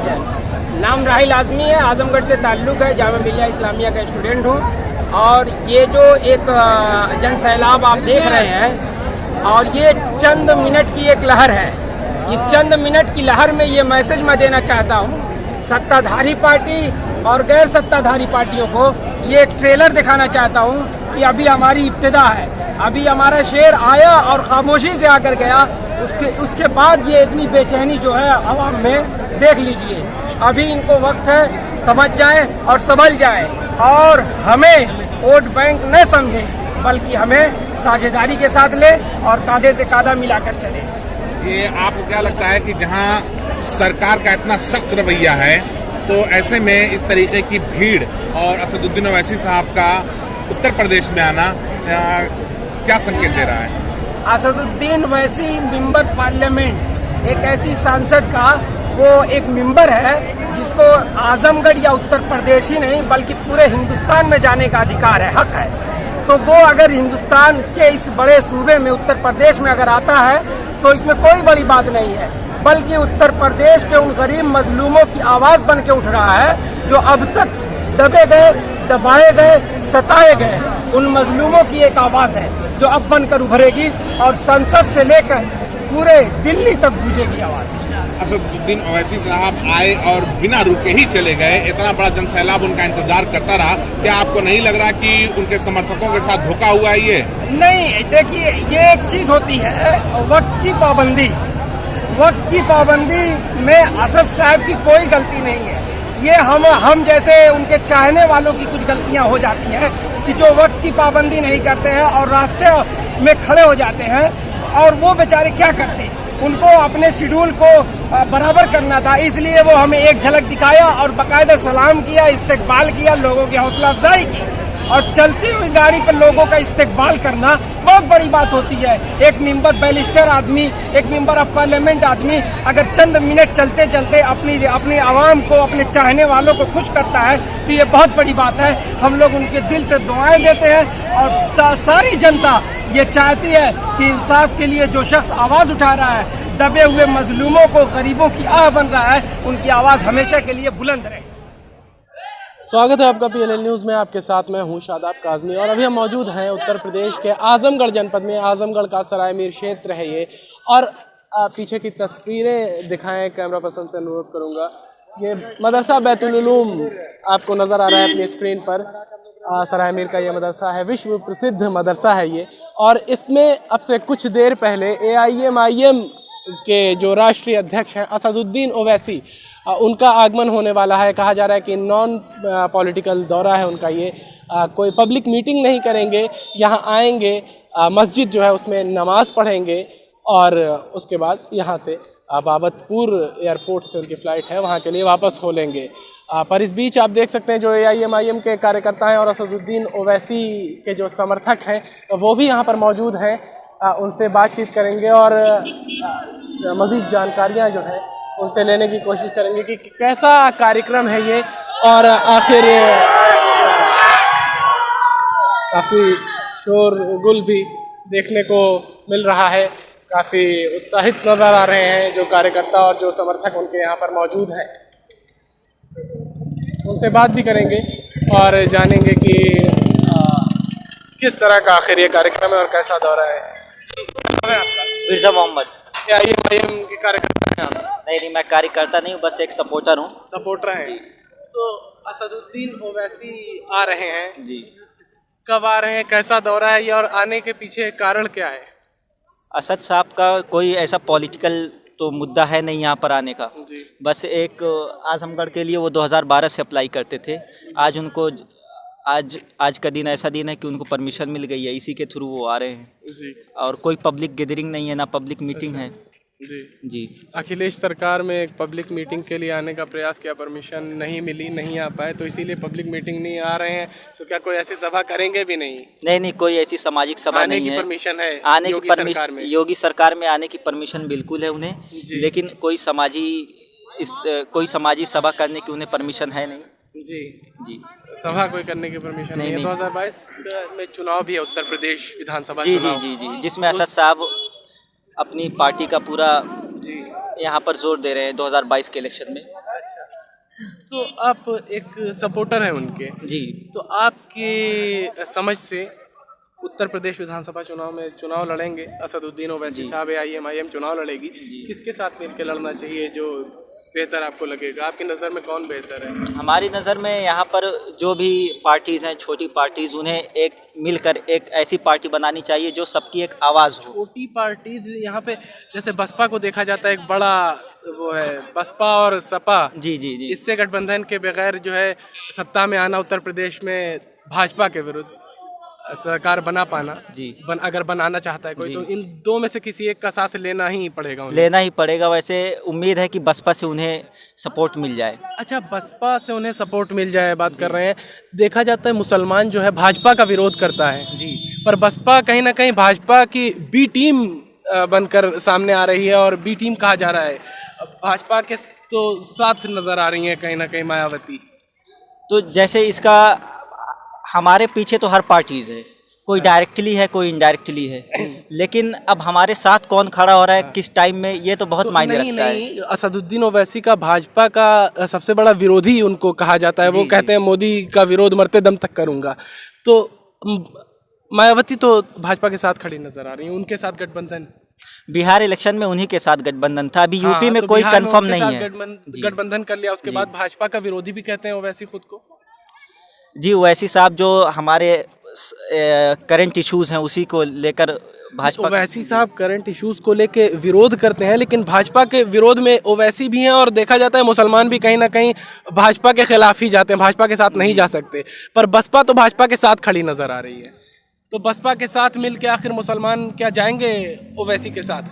जैन। नाम राहिल आज़मी है, आजमगढ़ से ताल्लुक़ है, जामिया मिल्लिया इस्लामिया का स्टूडेंट हूँ। और ये जो एक जन सैलाब आप देख रहे हैं, और ये चंद मिनट की एक लहर है। इस चंद मिनट की लहर में ये मैसेज मैं देना चाहता हूँ सत्ताधारी पार्टी और गैर सत्ताधारी पार्टियों को। ये एक ट्रेलर दिखाना चाहता हूँ कि अभी हमारी इब्तिदा है, अभी हमारा शेर आया और खामोशी से आकर गया। उसके बाद ये इतनी बेचैनी जो है आवाम में, देख लीजिए। अभी इनको वक्त है, समझ जाए और संभल जाए, और हमें वोट बैंक न समझे, बल्कि हमें साझेदारी के साथ ले और कांधे से कांधा मिलाकर चले। ये आपको क्या लगता है कि जहां सरकार का इतना सख्त रवैया है, तो ऐसे में इस तरीके की भीड़ और असदुद्दीन ओवैसी साहब का उत्तर प्रदेश में आना क्या संकेत दे रहा है? असदुद्दीन ओवैसी मेंबर पार्लियामेंट, एक ऐसी सांसद का वो एक मेंबर है जिसको आजमगढ़ या उत्तर प्रदेश ही नहीं बल्कि पूरे हिंदुस्तान में जाने का अधिकार है, हक है। तो वो अगर हिंदुस्तान के इस बड़े सूबे में उत्तर प्रदेश में अगर आता है तो इसमें कोई बड़ी बात नहीं है, बल्कि उत्तर प्रदेश के उन गरीब मजलूमों की आवाज बन के उठ रहा है जो अब तक दबे गए, दबाए गए, सताए गए। उन मजलूमों की एक आवाज है जो अब बनकर उभरेगी और संसद से लेकर पूरे दिल्ली तक गूंजेगी आवाज। असदुद्दीन ओवैसी साहब आए और बिना रुके ही चले गए, इतना बड़ा जनसैलाब उनका इंतजार करता रहा। क्या आपको नहीं लग रहा कि उनके समर्थकों के साथ धोखा हुआ है? ये नहीं, देखिए, ये एक चीज होती है वक्त की पाबंदी। वक्त की पाबंदी में असद साहब की कोई गलती नहीं है। ये हम जैसे उनके चाहने वालों की कुछ गलतियां हो जाती हैं कि जो वक्त की पाबंदी नहीं करते हैं और रास्ते में खड़े हो जाते हैं। और वो बेचारे क्या करते, उनको अपने शेड्यूल को बराबर करना था, इसलिए वो हमें एक झलक दिखाया और बाकायदा सलाम किया, इस्तकबाल किया, लोगों की हौसला अफजाई की। और चलती हुई गाड़ी पर लोगों का इस्तकबाल करना बहुत बड़ी बात होती है। एक मेंबर बैरिस्टर आदमी, एक मेंबर ऑफ पार्लियामेंट आदमी अगर चंद मिनट चलते चलते अपनी आवाम को, अपने चाहने वालों को खुश करता है तो ये बहुत बड़ी बात है। हम लोग उनके दिल से दुआएं देते हैं और सारी जनता ये चाहती है कि इंसाफ के लिए जो शख्स आवाज उठा रहा है, दबे हुए मजलूमों को, गरीबों की आह बन रहा है, उनकी आवाज हमेशा के लिए बुलंद रहे। स्वागत है आपका PLN न्यूज़ में। आपके साथ मैं हूं शादाब काज़मी और अभी हम मौजूद हैं उत्तर प्रदेश के आजमगढ़ जनपद में। आजमगढ़ का सराय मीर क्षेत्र है ये, और पीछे की तस्वीरें दिखाएं, कैमरा पर्सन से अनुरोध करूंगा। ये मदरसा बैतुल उलूम आपको नज़र आ रहा है अपनी स्क्रीन पर। सराय मीर का ये मदरसा है, विश्व प्रसिद्ध मदरसा है ये। और इसमें अब से कुछ देर पहले AIMIM के जो राष्ट्रीय अध्यक्ष हैं असदुद्दीन ओवैसी, उनका आगमन होने वाला है। कहा जा रहा है कि नॉन पॉलिटिकल दौरा है उनका ये। कोई पब्लिक मीटिंग नहीं करेंगे, यहाँ आएंगे, मस्जिद जो है उसमें नमाज पढ़ेंगे और उसके बाद यहाँ से बाबतपुर एयरपोर्ट से उनकी फ़्लाइट है, वहाँ के लिए वापस हो लेंगे। पर इस बीच आप देख सकते हैं जो AIMIM के कार्यकर्ता हैं और असदुद्दीन ओवैसी के जो समर्थक हैं वो भी यहाँ पर मौजूद हैं। उनसे बातचीत करेंगे और मज़ीद जानकारियाँ जो हैं उनसे लेने की कोशिश करेंगे कि कैसा कार्यक्रम है ये, और आखिर काफ़ी शोरगुल भी देखने को मिल रहा है। काफ़ी उत्साहित नज़र आ रहे हैं जो कार्यकर्ता और जो समर्थक उनके यहाँ पर मौजूद हैं। उनसे बात भी करेंगे और जानेंगे कि किस तरह का आखिर ये कार्यक्रम है और कैसा दौरा है। बिरसा मोहम्मद। AIMIM के कार्यकर्ता हैं आप? नहीं, मैं कार्यकर्ता नहीं हूँ, बस एक सपोर्टर हूँ। सपोर्टर हैं। तो असदुद्दीन ओवैसी आ रहे हैं जी, कब आ रहे हैं, कैसा दौरा है ये, और आने के पीछे कारण क्या है? असद साहब का कोई ऐसा पॉलिटिकल तो मुद्दा है नहीं यहाँ पर आने का। जी। बस एक आजमगढ़ के लिए वो 2012 से अप्लाई करते थे। आज उनको आज का दिन ऐसा दिन है कि उनको परमिशन मिल गई है, इसी के थ्रू वो आ रहे हैं। जी। और कोई पब्लिक गैदरिंग नहीं है, ना पब्लिक मीटिंग है। जी जी। अखिलेश सरकार में एक पब्लिक मीटिंग के लिए आने का प्रयास किया, परमिशन नहीं मिली, नहीं आ पाए, तो इसीलिए पब्लिक मीटिंग नहीं आ रहे हैं। तो क्या कोई ऐसी सभा करेंगे भी नहीं? नहीं, कोई ऐसी सामाजिक सभा नहीं है। परमिशन है आने की परमिशन, योगी सरकार में आने की परमिशन बिल्कुल है उन्हें, लेकिन कोई समाजी सभा करने की उन्हें परमिशन है नहीं। जी जी। सभा कोई करने की परमिशन नहीं है। 2022 में चुनाव भी है, उत्तर प्रदेश विधानसभा जी चुनाव। जी, जिसमें असद साहब अपनी पार्टी का पूरा यहाँ पर जोर दे रहे हैं 2022 के इलेक्शन में। तो आप एक सपोर्टर हैं उनके, जी। तो आपकी समझ से उत्तर प्रदेश विधानसभा चुनाव में चुनाव लड़ेंगे असदुद्दीन ओवैसी साहब, IMIM चुनाव लड़ेगी, किसके साथ मिलकर लड़ना चाहिए जो बेहतर आपको लगेगा? आपकी नज़र में कौन बेहतर है? हमारी नज़र में यहाँ पर जो भी पार्टीज़ हैं, छोटी पार्टीज़, उन्हें एक मिलकर एक ऐसी पार्टी बनानी चाहिए जो सबकी एक आवाज़ हो। छोटी पार्टीज यहाँ पे जैसे बसपा को देखा जाता है, एक बड़ा वो है बसपा और सपा, जी जी जी। इससे गठबंधन के बगैर जो है सत्ता में आना, उत्तर प्रदेश में भाजपा के विरुद्ध सरकार बना पाना, जी। अगर बनाना चाहता है कोई, तो इन दो में से किसी एक का साथ लेना ही पड़ेगा उन्हें। लेना ही पड़ेगा। वैसे उम्मीद है कि बसपा से उन्हें सपोर्ट मिल जाए। अच्छा, बसपा से उन्हें सपोर्ट मिल जाए, बात कर रहे हैं। देखा जाता है मुसलमान जो है भाजपा का विरोध करता है जी, पर बसपा कहीं ना कहीं भाजपा की बी टीम बनकर सामने आ रही है और बी टीम कहा जा रहा है। भाजपा के तो साथ नजर आ रही है कहीं ना कहीं मायावती। तो जैसे इसका हमारे पीछे तो हर पार्टीज है, कोई डायरेक्टली है, कोई इनडायरेक्टली है, लेकिन अब हमारे साथ कौन खड़ा हो रहा है किस टाइम में, ये तो बहुत मायने रखता है। असदुद्दीन ओवैसी का भाजपा का सबसे बड़ा विरोधी उनको कहा जाता है। वो कहते हैं मोदी का विरोध मरते दम तक करूंगा। तो मायावती तो भाजपा के साथ खड़ी नजर आ रही है, उनके साथ गठबंधन। बिहार इलेक्शन में उन्हीं के साथ गठबंधन था, अभी यूपी में तो कोई बिहार में कंफर्म उनके नहीं साथ है। गठबंधन कर लिया, उसके बाद भाजपा का विरोधी भी कहते हैं ओवैसी खुद को। जी, ओवैसी साहब जो हमारे करंट इश्यूज हैं उसी को लेकर भाजपा, ओवैसी साहब करंट इश्यूज को लेके विरोध करते हैं, लेकिन भाजपा के विरोध में ओवैसी भी हैं और देखा जाता है मुसलमान भी कहीं ना कहीं भाजपा के खिलाफ ही जाते हैं, भाजपा के साथ नहीं जा सकते। पर बसपा तो भाजपा के साथ खड़ी नजर आ रही है। तो बसपा के साथ मिलके आखिर मुसलमान क्या जाएंगे ओवैसी के साथ?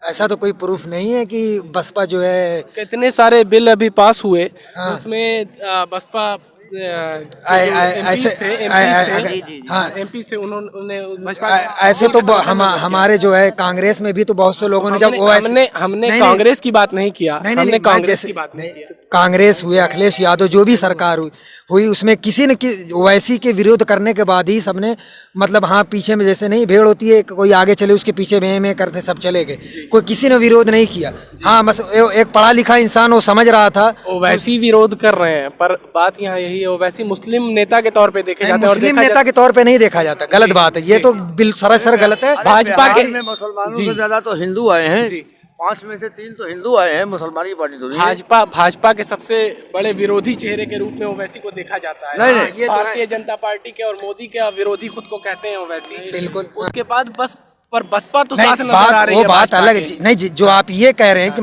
ऐसा तो कोई प्रूफ नहीं है कि बसपा जो है, कितने सारे बिल अभी पास हुए, उसमें बसपा एमपी थे, उन्होंने ऐसे तो हमारे जो है कांग्रेस में भी तो बहुत से लोगों ने जब हमने कांग्रेस की बात नहीं किया, हमने कांग्रेस की बात नहीं किया। कांग्रेस हुए, अखिलेश यादव जो भी सरकार हुई उसमें किसी ने ओवैसी के विरोध करने के बाद ही सबने, मतलब हाँ, पीछे में जैसे नहीं भेड़ होती है, कोई आगे चले उसके पीछे में करते सब चले गए, कोई किसी ने विरोध नहीं किया। हाँ, बस एक पढ़ा लिखा इंसान वो समझ रहा था। ओवैसी विरोध कर रहे हैं, पर बात यहाँ यही है, ओवैसी मुस्लिम नेता के तौर पे देखे जाते हैं, मुस्लिम नेता के तौर पे नहीं देखा जाता। गलत बात है ये तो, सरासर गलत है। भाजपा के मुसलमानों से ज्यादा तो हिंदू आए हैं, 5 में से 3 तो हिंदू आए हैं, मुसलमान की पार्टी तो नहीं है। भाजपा के सबसे बड़े विरोधी चेहरे के रूप में ओवैसी को देखा जाता है। नहीं, ये भारतीय जनता पार्टी के और मोदी के विरोधी खुद को कहते हैं ओवैसी। बिल्कुल। उसके बाद बसपा तो साथ नजर आ रही है। वो बात अलग है। नहीं जी, जो आप ये कह रहे हैं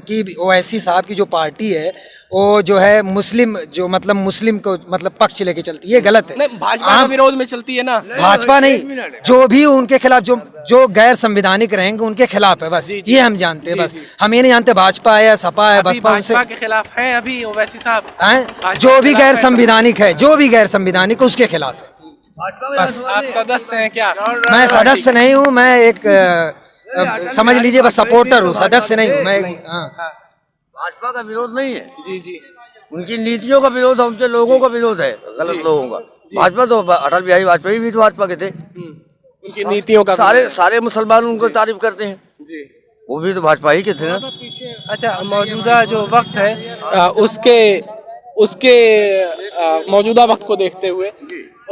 कि ओवैसी साहब की जो पार्टी है वो जो है मुस्लिम, जो मतलब मुस्लिम को मतलब पक्ष लेके चलती है, ये गलत है। भाजपा के विरोध में चलती है ना, भाजपा नहीं, जो भी उनके खिलाफ जो गैर संविधानिक रहेंगे उनके खिलाफ है, बस ये हम जानते हैं। बस हम ये नहीं जानते भाजपा है या सपा है। भाजपा के खिलाफ है अभी ओवैसी साहब, जो भी गैर संविधानिक है, जो भी गैर संविधानिक उसके खिलाफ है। बस आप सदस्य हैं क्या? मैं सदस्य नहीं हूँ, मैं एक समझ लीजिए बस सपोर्टर हूँ, सदस्य नहीं हूँ मैं। भाजपा का विरोध नहीं है जी जी, उनकी नीतियों का विरोध है, उनके लोगों का विरोध है, गलत लोगों का। भाजपा तो अटल बिहारी वाजपेयी भी तो भाजपा के थे, उनकी नीतियों का सारे मुसलमान उनको तारीफ करते हैं जी, वो भी तो भाजपा ही के थे ना। अच्छा, मौजूदा जो वक्त है उसके मौजूदा वक्त को देखते हुए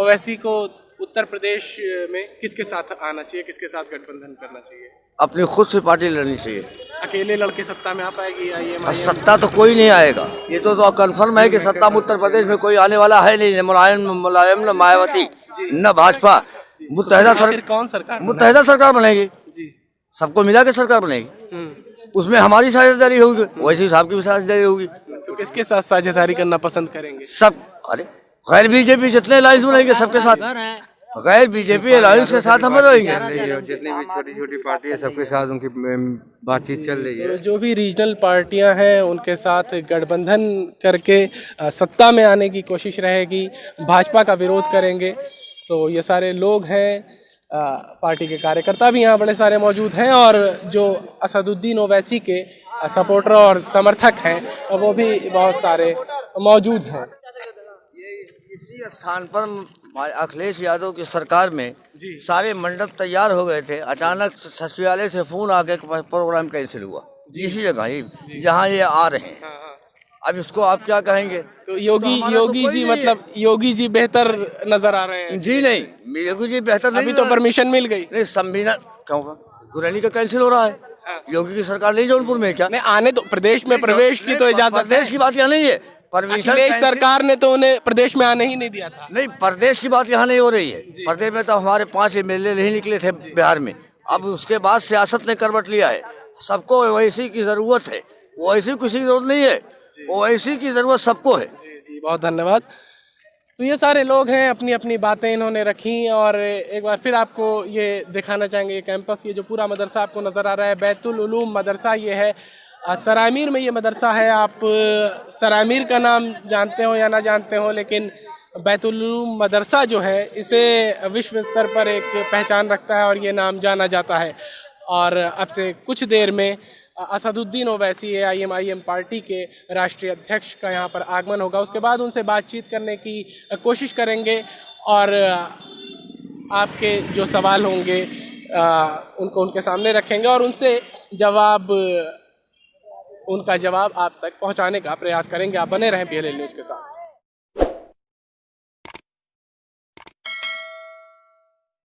ओवैसी को उत्तर प्रदेश में किसके साथ आना चाहिए, किसके साथ गठबंधन करना चाहिए? अपनी खुद से पार्टी लड़नी चाहिए। अकेले लड़के सत्ता में आ पाएगी IMIM? सत्ता तो कोई नहीं आएगा, ये तो कंफर्म है कि सत्ता में उत्तर प्रदेश में कोई आने वाला है नहीं। मुलायम न मायावती न भाजपा, मुत्तहिदा सरकार बनेगी जी, सबको मिला के सरकार बनेगी। उसमें हमारी साझेदारी होगी, वैसे साहब की भी साझेदारी होगी। तो किसके साथ साझेदारी करना पसंद करेंगे? सब, अरे गैर बीजेपी जितने अलायंस बनाएंगे सबके साथ, गैर बीजेपी अलायंस के साथ हम रहेंगे। जितनी भी छोटी छोटी पार्टी है सबके साथ उनकी बातचीत चल रही है। जो भी रीजनल पार्टियां हैं उनके साथ गठबंधन करके सत्ता में आने की कोशिश रहेगी, भाजपा का विरोध करेंगे। तो ये सारे लोग हैं, पार्टी के कार्यकर्ता भी यहाँ बड़े सारे मौजूद हैं और जो असदुद्दीन ओवैसी के सपोर्टर और समर्थक हैं वो भी बहुत सारे मौजूद हैं। इसी स्थान पर अखिलेश यादव की सरकार में सारे मंडप तैयार हो गए थे, अचानक सचिवालय से फोन आके प्रोग्राम कैंसिल हुआ इसी जगह ही जहाँ ये आ रहे हैं। अब इसको आप क्या कहेंगे? तो योगी हमारा तो योगी कोई जी नहीं है। मतलब योगी जी बेहतर नजर आ रहे हैं। जी नहीं, योगी जी बेहतर नहीं। अभी तो परमिशन मिल गई। नहीं, संविधान क्यों गुरैनी का कैंसिल हो रहा है? योगी की सरकार नहीं जौनपुर में क्या? नहीं आने तो प्रदेश में प्रवेश की तो इजाजत है। प्रदेश की बात यहाँ नहीं है। परमिशन अखिलेश सरकार ने तो उन्हें प्रदेश में आने ही नहीं दिया था। नहीं, प्रदेश की बात यहाँ नहीं हो रही है। प्रदेश में तो हमारे 5 MLA नहीं निकले थे बिहार में। अब उसके बाद सियासत ने करवट लिया है। सबको ओवैसी की जरूरत है, ओवैसी किसी की जरूरत नहीं है, ओवैसी की जरूरत सबको है। जी बहुत धन्यवाद। तो ये सारे लोग हैं, अपनी अपनी बातें इन्होंने रखी और एक बार फिर आपको ये दिखाना चाहेंगे। ये कैंपस, ये जो पूरा मदरसा आपको नज़र आ रहा है, बैतुल उलूम मदरसा ये है। सरायमीर में ये मदरसा है। आप सरायमीर का नाम जानते हो या ना जानते हो, लेकिन बैतुल उलूम मदरसा जो है इसे विश्व स्तर पर एक पहचान रखता है और ये नाम जाना जाता है। और अब से कुछ देर में असदुद्दीन ओवैसी AIM पार्टी के राष्ट्रीय अध्यक्ष का यहाँ पर आगमन होगा। उसके बाद उनसे बातचीत करने की कोशिश करेंगे और आपके जो सवाल होंगे उनको उनके सामने रखेंगे और उनसे उनका जवाब आप तक पहुँचाने का प्रयास करेंगे। आप बने रहें PLL न्यूज़ के साथ।